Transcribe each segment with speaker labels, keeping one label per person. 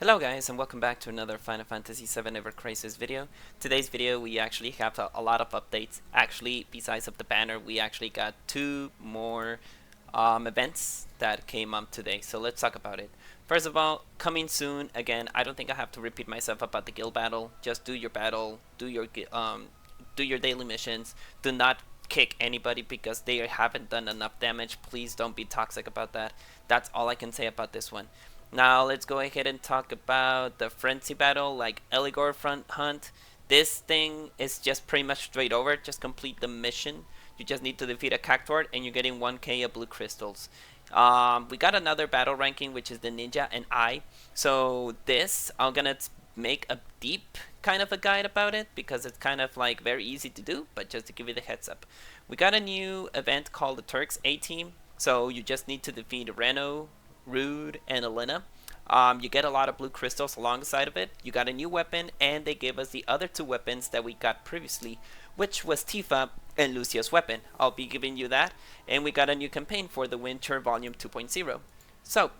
Speaker 1: Hello guys and welcome back to another Final Fantasy VII Ever Crisis video. Today's video we actually have a lot of updates. Actually, besides of the banner, we actually got two more events that came up today. So let's talk about it. First of all, coming soon. Again, I don't think I have to repeat myself about the guild battle. Just do your battle, do your daily missions. Do not kick anybody because they haven't done enough damage. Please don't be toxic about that. That's all I can say about this one. Now let's go ahead and talk about the frenzy battle, like Eligor front hunt. This thing is just pretty much straight over. Just complete the mission. You just need to defeat a cactuar and you're getting 1k of blue crystals. We got another battle ranking, which is the ninja and I. So this, I'm gonna make a deep kind of a guide about it because it's kind of like very easy to do, but just to give you the heads up. We got a new event called the Turks A team. So you just need to defeat Reno, Rude, and Elena. You get a lot of blue crystals alongside of it. You got a new weapon, and they gave us the other two weapons that we got previously, which was Tifa and Lucia's weapon. I'll be giving you that. And we got a new campaign for the Winter Volume 2.0. So,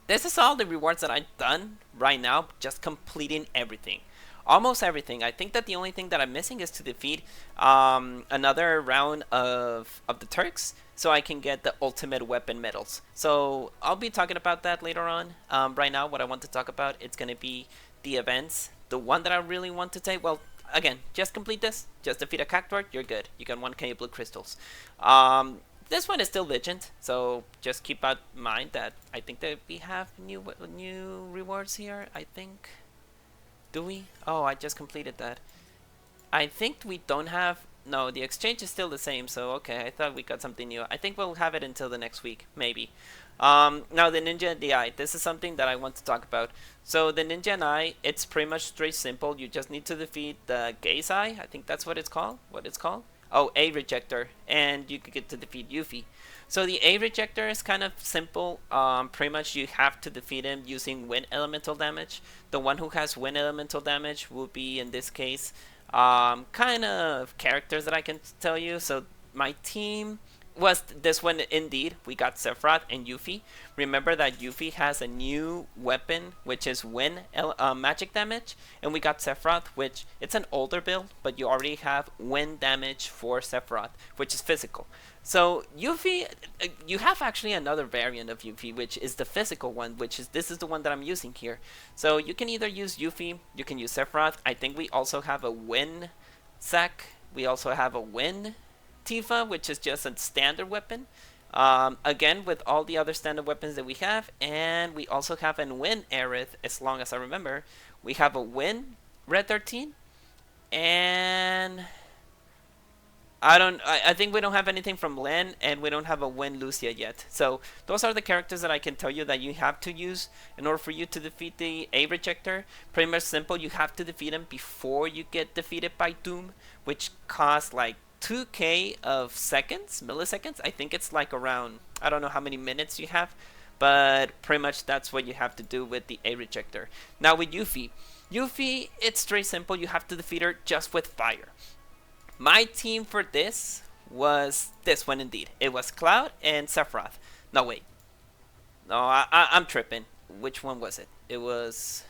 Speaker 1: this is all the rewards that I've done right now, just completing everything. Almost everything. I think that the only thing that I'm missing is to defeat another round of the Turks so I can get the ultimate weapon medals. So I'll be talking about that later on. Right now, what I want to talk about, it's going to be the events. The one that I really want to take, well, again, just complete this. Just defeat a cactuar, you're good. You got 1k blue crystals. This one is still legend, so just keep in mind that I think that we have new rewards here, I think. Do we? Oh, I just completed that. I think we don't have... No, the exchange is still the same, so okay, I thought we got something new. I think we'll have it until the next week, maybe. Now the Ninja and the Eye. This is something that I want to talk about. So the Ninja and Eye, it's pretty much straight simple. You just need to defeat the Gaze Eye. I think that's what it's called. Oh, A Rejector. And you could get to defeat Yuffie. So the A Rejector is kind of simple. Pretty much you have to defeat him using wind elemental damage. The one who has wind elemental damage will be, in this case, kind of characters that I can tell you. So my team was this one indeed. We got Sephiroth and Yuffie. Remember that Yuffie has a new weapon, which is wind magic damage, and we got Sephiroth, which it's an older build, but you already have wind damage for Sephiroth, which is physical. So Yuffie, you have actually another variant of Yuffie, which is the physical one, which is this is the one that I'm using here. So you can either use Yuffie, you can use Sephiroth. I think we also have a wind Zac. We also have a wind Tifa, which is just a standard weapon. Again, with all the other standard weapons that we have, and we also have a Wind Aerith, as long as I remember. We have a Wind Red 13, and I think we don't have anything from Len, and we don't have a Wind Lucia yet. So those are the characters that I can tell you that you have to use in order for you to defeat the A Rejector. Pretty much simple. You have to defeat him before you get defeated by Doom, which costs like 2k of milliseconds. I think it's like around, I don't know how many minutes you have, but pretty much that's what you have to do with the A Rejector. Now with Yuffie, it's very simple. You have to defeat her just with fire. My team for this was this one indeed. It was Cloud and Sephiroth. No, wait. No, I'm tripping. Which one was it? It was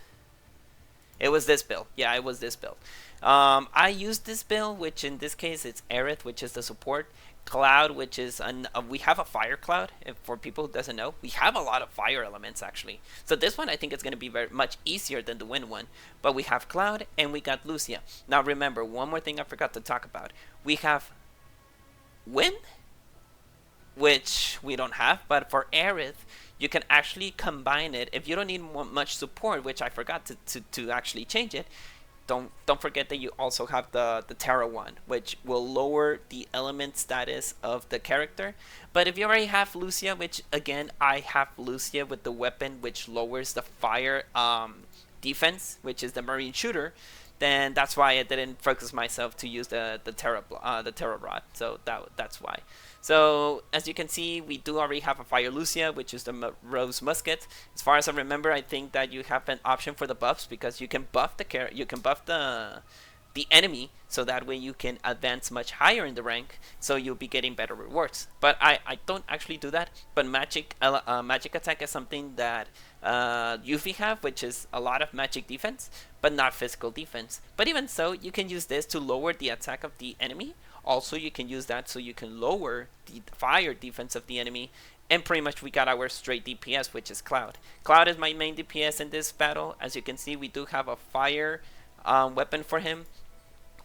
Speaker 1: this build. Yeah, it was this build. I used this build, which in this case it's Aerith, which is the support. Cloud, which is we have a fire cloud. If, for people who doesn't know, we have a lot of fire elements actually. So this one I think is going to be very much easier than the wind one. But we have Cloud and we got Lucia. Now remember, one more thing I forgot to talk about. We have wind, which we don't have, but for Aerith, you can actually combine it. If you don't need much support, which I forgot to actually change it, don't forget that you also have the Terra one, which will lower the element status of the character. But if you already have Lucia, which again I have Lucia with the weapon which lowers the fire defense, which is the marine shooter, then that's why I didn't focus myself to use the Terra rod. So that's why. So as you can see, we do already have a Fire Lucia, which is the Rose Musket. As far as I remember, I think that you have an option for the buffs because you can buff the the enemy, so that way you can advance much higher in the rank, so you'll be getting better rewards. But I don't actually do that. But magic attack is something that Yuffie have, which is a lot of magic defense, but not physical defense. But even so, you can use this to lower the attack of the enemy. Also, you can use that so you can lower the fire defense of the enemy. And pretty much we got our straight DPS, which is Cloud. Cloud is my main DPS in this battle. As you can see, we do have a fire weapon for him,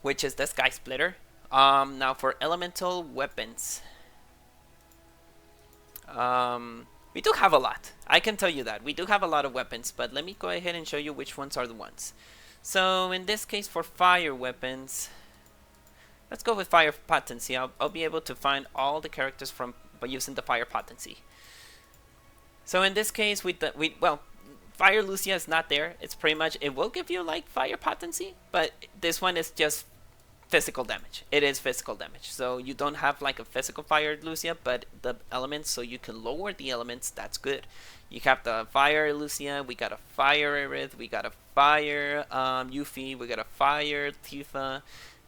Speaker 1: which is the Sky Splitter. Now for elemental weapons, we do have a lot. I can tell you that. We do have a lot of weapons, but let me go ahead and show you which ones are the ones. So in this case, for fire weapons, let's go with fire potency. I'll be able to find all the characters by using the fire potency. So in this case, well, Fire Lucia is not there. It's pretty much, it will give you like fire potency, but this one is just physical damage. It is physical damage. So you don't have like a physical fire Lucia, but the elements, so you can lower the elements. That's good. You have the fire Lucia, we got a fire Aerith, we got a fire Yuffie, we got a fire Tifa,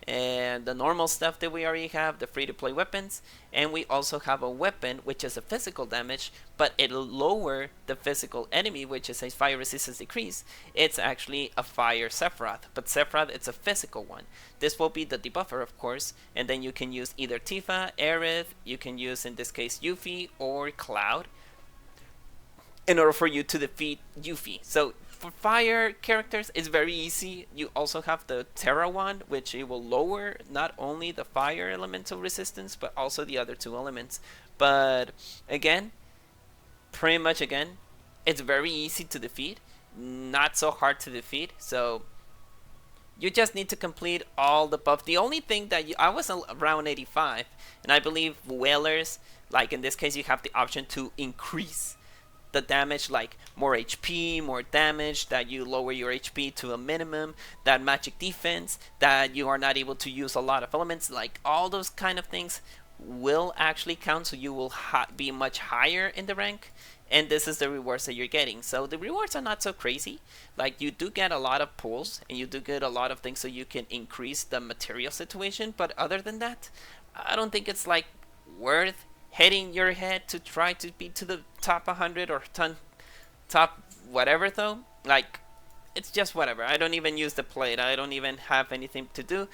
Speaker 1: and the normal stuff that we already have, the free-to-play weapons. And we also have a weapon which is a physical damage, but it'll lower the physical enemy, which is a fire resistance decrease. It's actually a fire Sephiroth, but Sephiroth, it's a physical one. This will be the debuffer, of course, and then you can use either Tifa, Aerith, you can use in this case Yuffie or Cloud in order for you to defeat Yuffie. So for fire characters, it's very easy. You also have the Terra wand, which it will lower not only the fire elemental resistance, but also the other two elements. But again, pretty much again, it's very easy to defeat, not so hard to defeat. So you just need to complete all the buff. The only thing that I was around 85, and I believe Whalers, like in this case, you have the option to increase the damage, like more HP, more damage, that you lower your HP to a minimum, that magic defense, that you are not able to use a lot of elements, like all those kind of things will actually count, so you will be much higher in the rank. And this is the rewards that you're getting. So the rewards are not so crazy. Like, you do get a lot of pulls, and you do get a lot of things so you can increase the material situation, but other than that, I don't think it's like worth hitting your head to try to be to the top 100 or top whatever though. Like, it's just whatever. I don't even use the plate. I don't even have anything to do.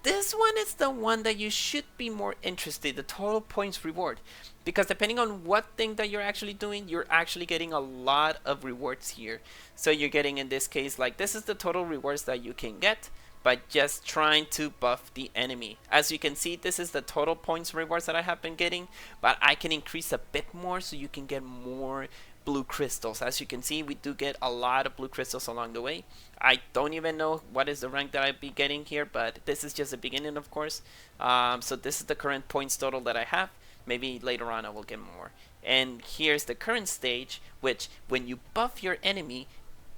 Speaker 1: This one is the one that you should be more interested, the total points reward, because depending on what thing that you're actually doing, you're actually getting a lot of rewards here. So you're getting, in this case, like, this is the total rewards that you can get by just trying to buff the enemy. As you can see, this is the total points rewards that I have been getting, but I can increase a bit more so you can get more blue crystals. As you can see, we do get a lot of blue crystals along the way. I don't even know what is the rank that I'll be getting here, but this is just the beginning, of course. So this is the current points total that I have. Maybe later on I will get more. And here's the current stage, which when you buff your enemy,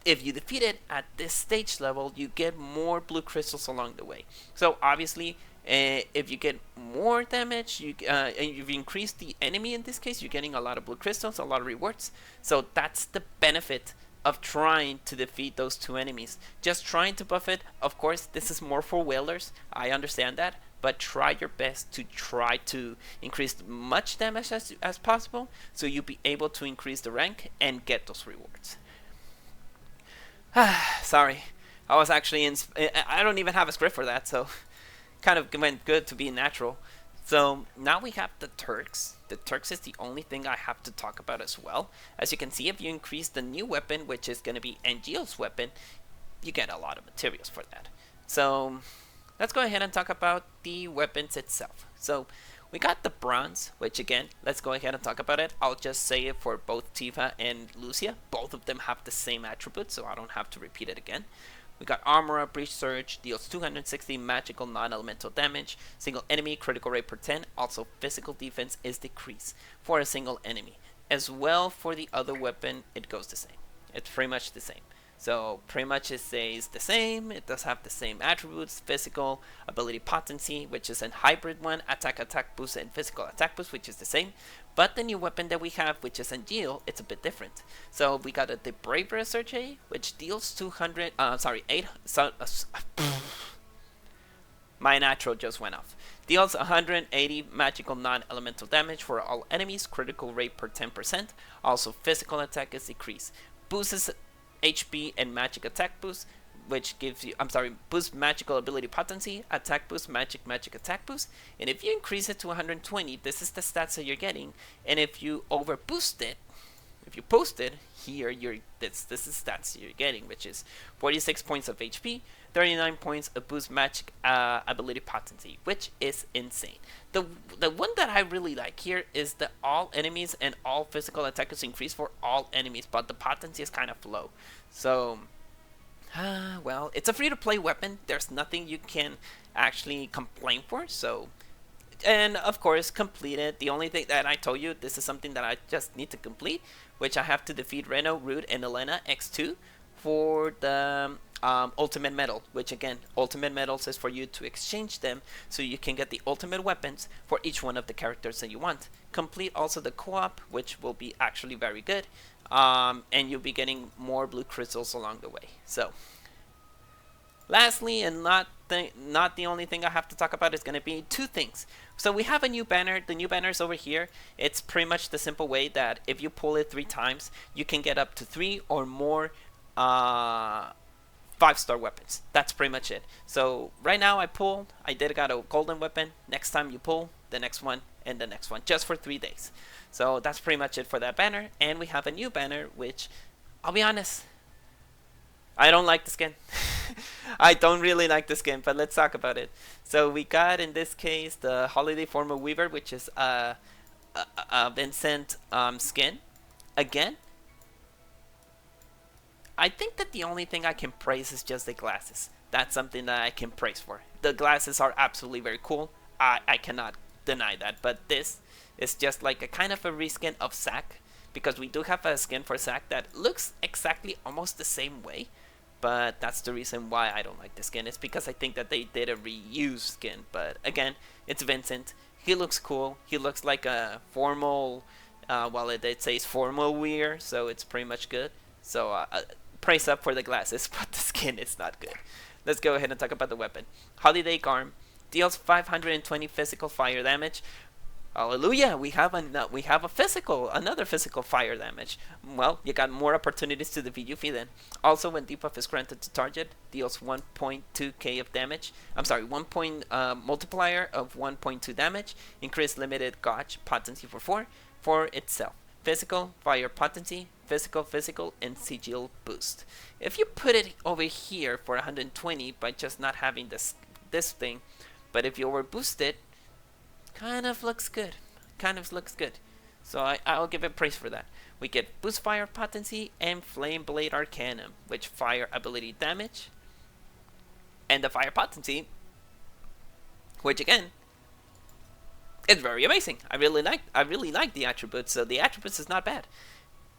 Speaker 1: if you defeat it at this stage level, you get more blue crystals along the way. So obviously, if you get more damage, and you've increased the enemy, in this case, you're getting a lot of blue crystals, a lot of rewards. So that's the benefit of trying to defeat those two enemies. Just trying to buff it. Of course, this is more for whalers. I understand that. But try your best to try to increase much damage as possible, so you'll be able to increase the rank and get those rewards. Sorry, I was actually I don't even have a script for that, so kind of went good to be natural. So now we have the Turks. The Turks is the only thing I have to talk about as well. As you can see, if you increase the new weapon, which is going to be Angeal's weapon, you get a lot of materials for that. So let's go ahead and talk about the weapons itself. So we got the bronze, which again, let's go ahead and talk about it. I'll just say it for both Tifa and Lucia. Both of them have the same attributes, so I don't have to repeat it again. We got Armor, Breach Surge, deals 260 magical non-elemental damage, single enemy critical rate per 10, also physical defense is decreased for a single enemy. As well, for the other weapon, it goes the same. It's pretty much the same. So pretty much it stays the same. It does have the same attributes: physical, ability potency, which is a hybrid one, attack boost, and physical attack boost, which is the same. But the new weapon that we have, which is Angeal, it's a bit different. So we got the Brave Research, which deals 800. My natural just went off. Deals 180 magical non-elemental damage for all enemies, critical rate per 10%. Also, physical attack is decreased. Boosts HP and magic attack boost, which gives you, boosts magical ability potency, attack boost, magic attack boost. And if you increase it to 120, this is the stats that you're getting. And if you over boost it, if you post it here, this is stats you're getting, which is 46 points of HP, 39 points of boost magic ability potency, which is insane. The one that I really like here is that all enemies and all physical attackers increase for all enemies, but the potency is kind of low. So, well, it's a free-to-play weapon. There's nothing you can actually complain for. So, and of course, complete it. The only thing that I told you, this is something that I just need to complete, which I have to defeat Reno, Rude, and Elena X2 for the ultimate medal, which again, ultimate medals is for you to exchange them so you can get the ultimate weapons for each one of the characters that you want. Complete also the co-op, which will be actually very good, and you'll be getting more blue crystals along the way. So lastly, and not the only thing I have to talk about, is going to be two things. So we have a new banner. The new banner is over here. It's pretty much the simple way that if you pull it 3 times, you can get up to 3 or more 5-star weapons. That's pretty much it. So right now I got a golden weapon. Next time you pull, the next one and the next one, just for 3 days. So that's pretty much it for that banner. And we have a new banner, which I'll be honest, I don't like the skin. I don't really like the skin, but let's talk about it. So we got, in this case, the Holiday Former Weaver, which is a Vincent skin. Again, I think that the only thing I can praise is just the glasses. That's something that I can praise for. The glasses are absolutely very cool. I cannot deny that. But this is just like a kind of a reskin of Zack, because we do have a skin for Zack that looks exactly almost the same way. But that's the reason why I don't like the skin. It's because I think that they did a reused skin. But again, it's Vincent. He looks cool. He looks like a formal, well, it says formal wear, so it's pretty much good. So praise up for the glasses, but the skin is not good. Let's go ahead and talk about the weapon. Holiday Garm deals 520 physical fire damage. Hallelujah! We have another physical fire damage. Well, you got more opportunities to defeat Yuffie then. Also, when debuff is granted to target, deals 1.2k of damage. I'm sorry, 1 point multiplier of 1.2 damage. Increased limited gauge potency for itself. Physical, fire potency, physical, and sigil boost. If you put it over here for 120 by just not having this thing, but if you overboost it, kind of looks good. So I'll give it praise for that. We get boost fire potency and flame blade arcanum, which fire ability damage, and the fire potency, which again is very amazing. I really like the attributes. So the attributes is not bad.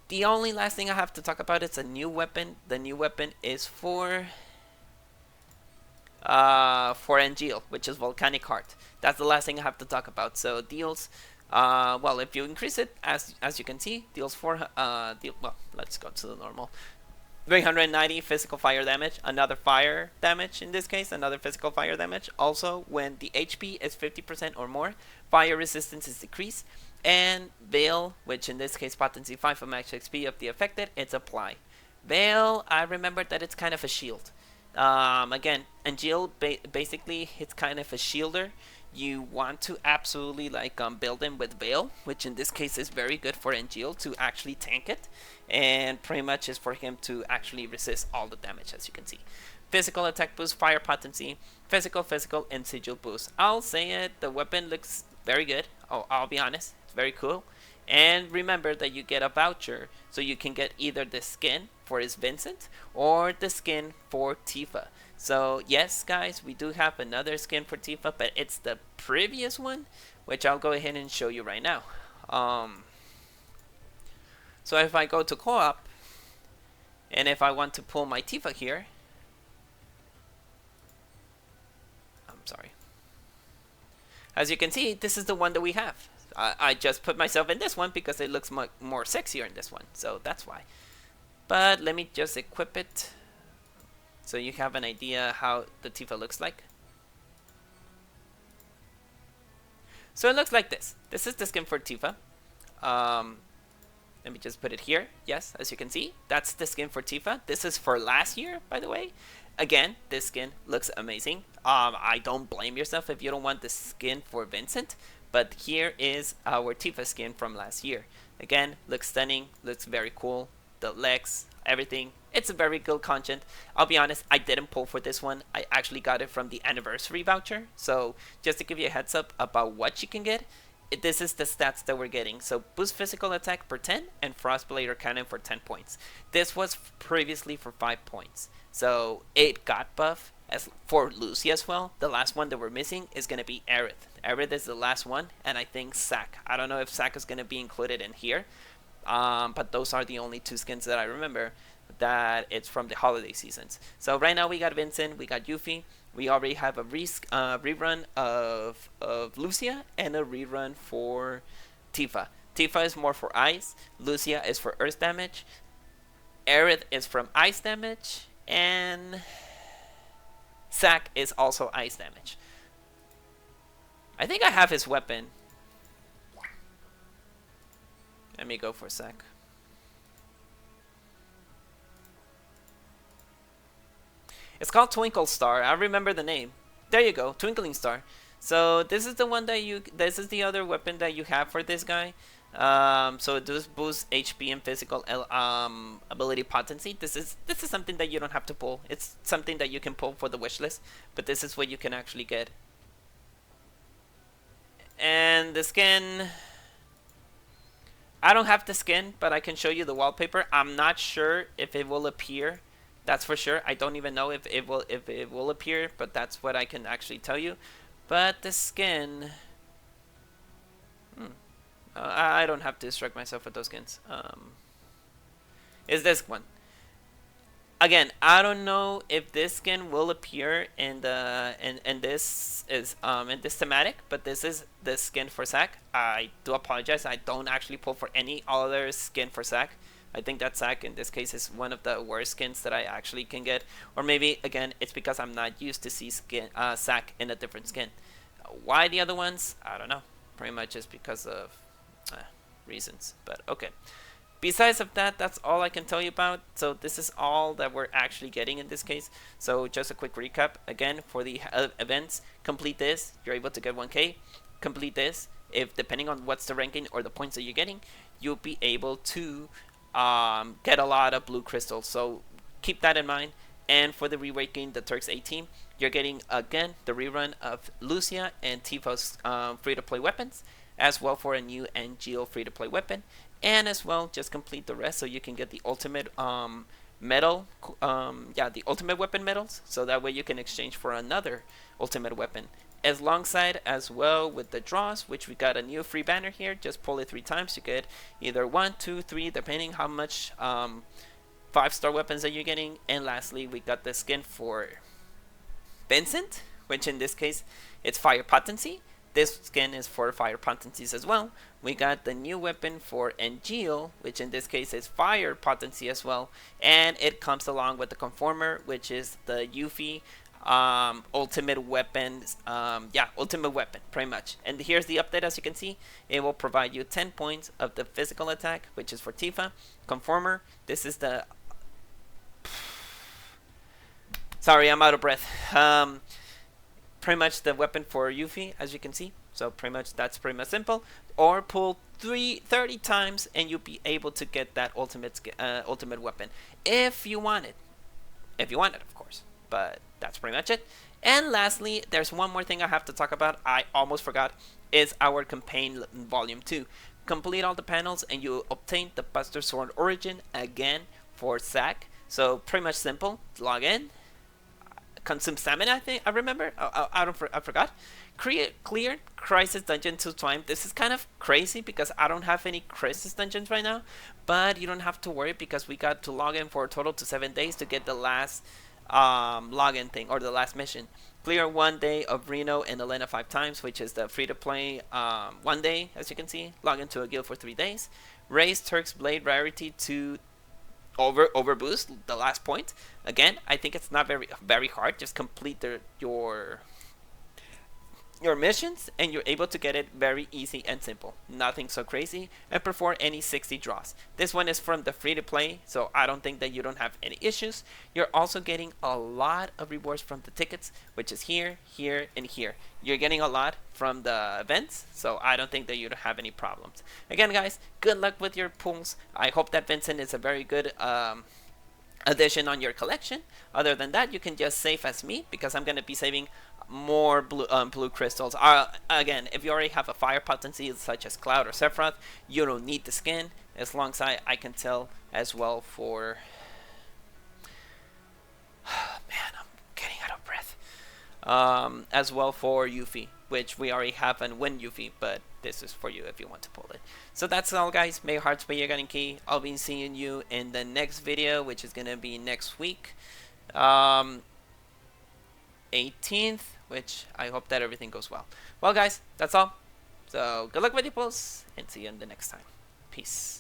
Speaker 1: The only last thing I have to talk about is a new weapon. The new weapon is for Angeal, which is Volcanic Heart. That's the last thing I have to talk about. So deals, well, if you increase it, as you can see, deals well, let's go to the normal. 390 physical fire damage, another fire damage in this case, another physical fire damage. Also, when the HP is 50% or more, fire resistance is decreased. And Veil, which in this case potency 5 of max XP of the affected, it's apply. Veil, I remember that it's kind of a shield. Again, Angeal basically it's kind of a shielder. You want to absolutely build him with Veil, which in this case is very good for Angeal to actually tank it, and pretty much is for him to actually resist all the damage, as you can see. Physical attack boost, fire potency, physical, and sigil boost. I'll say it, the weapon looks very good. I'll be honest, it's very cool. And remember that you get a voucher, so you can get either the skin for his Vincent or the skin for Tifa. So yes, guys, we do have another skin for Tifa, but it's the previous one, which I'll go ahead and show you right now. So if I go to co-op, and if I want to pull my Tifa here, I'm sorry. As you can see, this is the one that we have. I just put myself in this one because it looks more sexier in this one, so that's why. But let me just equip it so you have an idea how the Tifa looks like. So it looks like this. This is the skin for Tifa. Let me just put it here. Yes, as you can see, that's the skin for Tifa. This is for last year, by the way. Again, this skin looks amazing. I don't blame yourself if you don't want the skin for Vincent, but here is our Tifa skin from last year. Again, looks stunning, looks very cool. The legs, everything. It's a very good content. I'll be honest, I didn't pull for this one. I actually got it from the anniversary voucher. So just to give you a heads up about what you can get, this is the stats that we're getting. So boost physical attack for 10 and frostblade cannon for 10 points. This was previously for 5 points. So it got buff as for Lucia as well. The last one that we're missing is going to be Aerith. Aerith is the last one, and I think Zac. I don't know if Zac is going to be included in here. But those are the only 2 skins that I remember that it's from the holiday seasons. So right now we got Vincent, we got Yuffie. We already have a rerun of Lucia and a rerun for Tifa. Tifa is more for ice. Lucia is for earth damage. Aerith is from ice damage. And Zac is also ice damage. I think I have his weapon. Let me go for Zac. It's called Twinkle Star. I remember the name. There you go, Twinkling Star. So this is the one that this is the other weapon that you have for this guy. So it does boost HP and physical ability potency. This is something that you don't have to pull. It's something that you can pull for the wish list, but this is what you can actually get. And the skin, I don't have the skin, but I can show you the wallpaper. I'm not sure if it will appear. That's for sure. I don't even know if it will appear, but that's what I can actually tell you. But the skin, I don't have to distract myself with those skins. Is this one? Again, I don't know if this skin will appear in the in this thematic, but this is the skin for Zac. I do apologize. I don't actually pull for any other skin for Zac. I think that Zac in this case is one of the worst skins that I actually can get, or maybe again it's because I'm not used to see Zac in a different skin. Why the other ones? I don't know. Pretty much just because of reasons. But okay. Besides of that, that's all I can tell you about. So this is all that we're actually getting in this case. So just a quick recap again for the events. Complete this, you're able to get 1k. Complete this, if depending on what's the ranking or the points that you're getting, you'll be able to get a lot of blue crystals. So keep that in mind. And for the Reawakened, the Turks A team, you're getting again the rerun of Lucia and Tifa's free-to-play weapons, as well for a new Angeal free-to-play weapon. And as well, just complete the rest so you can get the ultimate medal, the ultimate weapon medals, so that way you can exchange for another ultimate weapon. Alongside as well with the draws, which we got a new free banner here. Just pull it 3 times. You get either 1, 2, 3, depending how much 5-star weapons that you're getting. And lastly, we got the skin for Vincent, which in this case it's fire potency. This skin is for fire potencies as well. We got the new weapon for Angeal, which in this case is fire potency as well. And it comes along with the conformer, which is the Yuffie ultimate weapon. Ultimate weapon, pretty much. And here's the update. As you can see, it will provide you 10 points of the physical attack, which is for Tifa. Conformer, this is the... Sorry, I'm out of breath. Pretty much the weapon for Yuffie, as you can see. So pretty much that's pretty much simple. Or pull 30 times and you'll be able to get that ultimate weapon if you want it. If you want it, of course. But that's pretty much it. And lastly, there's one more thing I have to talk about. I almost forgot. Is our campaign volume 2. Complete all the panels and you obtain the Buster Sword Origin again for Zac. So pretty much simple. Log in. Consume stamina, I remember. I forgot. Clear Crisis Dungeon 2 times. This is kind of crazy because I don't have any Crisis Dungeons right now. But you don't have to worry because we got to log in for a total to 7 days to get the last login thing or the last mission. Clear 1 day of Reno and Elena 5 times, which is the free-to-play 1 day, as you can see. Log into a guild for 3 days. Raise Turks Blade rarity to over boost the last point. Again, I think it's not very hard. Just complete your your missions, and you're able to get it very easy and simple. Nothing so crazy, and perform any 60 draws. This one is from the free to play, so I don't think that you don't have any issues. You're also getting a lot of rewards from the tickets, which is here, here, and here. You're getting a lot from the events, so I don't think that you don't have any problems. Again, guys, good luck with your pulls. I hope that Vincent is a very good addition on your collection. Other than that, you can just save as me, because I'm going to be saving more blue crystals. Again, if you already have a fire potency such as Cloud or Sephiroth, you don't need the skin, as long as I can tell as well for man, I'm getting out of breath. As well for Yuffie, which we already have and win Yuffie, but this is for you if you want to pull it. So that's all, guys. May your hearts be your guiding key. I'll be seeing you in the next video, which is gonna be next week, 18th, which I hope that everything goes well. Well, guys, that's all. So good luck with your pulls, and see you in the next time. Peace.